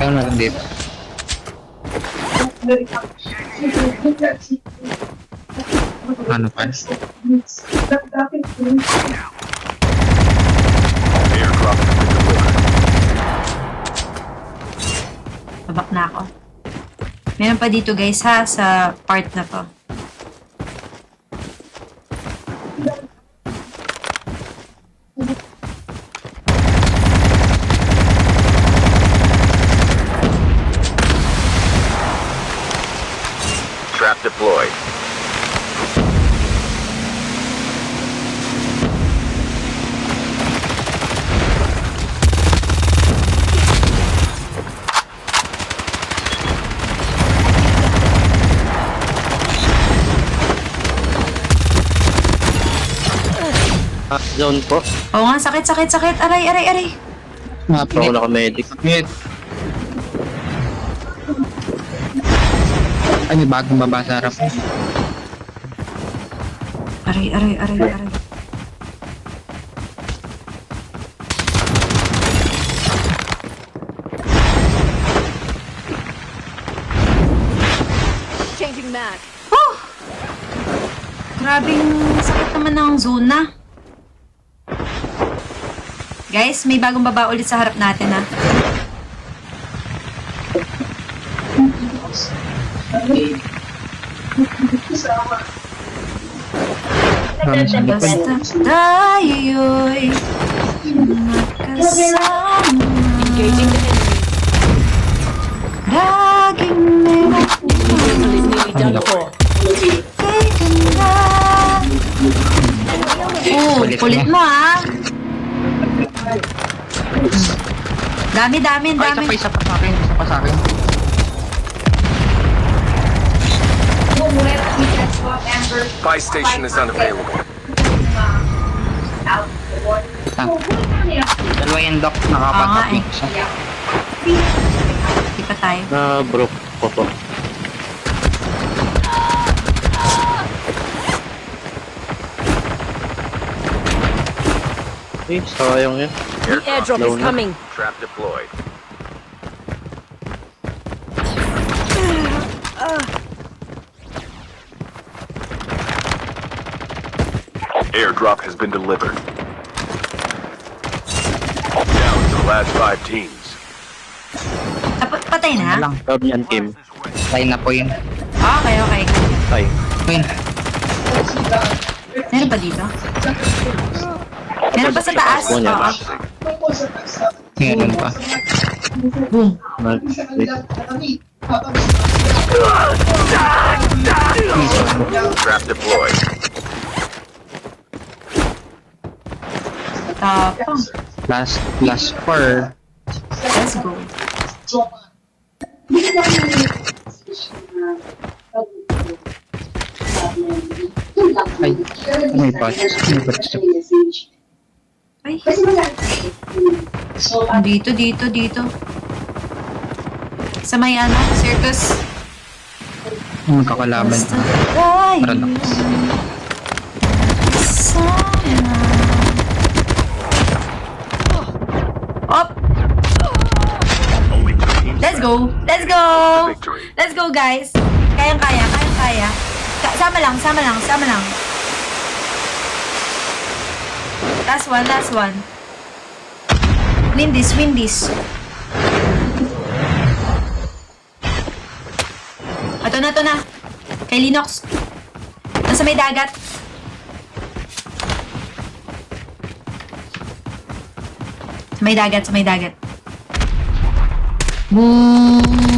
Kaya natin dito. Ano pa? Airdrop has been delivered. Tabak na ako. Meron pa dito guys ha, sa part na to. Trap deployed. Zone po. Oo nga, sakit, sakit, sakit. Aray, aray, aray. Mga Ako pinit. naka-medic. Pinit. Ay, may bagong baba sa harap. Aray, aray, aray, aray. Changing mag. Whew! Grabing sakit naman ng zona. Guys, may bagong baba ulit sa harap natin ha. Marami sa likod. Basta tayo'y magkasama. Engaging the enemy. Laging meron Vehicle is nearly done for. kay ganda. Oh, kulit mo ha. Dami, dami, Ay, dami. isa pa sa akin. Isa pa sa akin. Buy station is unavailable. Ito. Dalawa yung dock. Nakapatapik Ah, siya. Di pa tayo. Na broke ko po. Eh, sayang yan. The airdrop is Low na. coming. Trap deployed. Airdrop has been delivered. Down to the last 5 teams. Patay Ano na? lang. Sabi yan, Kim. Try na po yun. Okay, okay. Ay. Yun. Meron pa dito? Meron pa sa taas? One yan. Oo. Meron pa. Boom. Trap deployed. Tapang. Last 4. Let's go. Ay, may patch. May patch. Ay. Dito, dito, dito. Sa may ano, circus. Yung magkakalaban. Basta tayo. Paradox. Sana. Op! Let's go! Let's go! Victory. Let's go, guys! Kayang-kaya, kayang-kaya. Sama lang, sama lang, sama lang. Last one, last one. Win this, win this. Ito na. Kay Linux. Nasa may dagat. Sa may dagat, sa may dagat. Boom!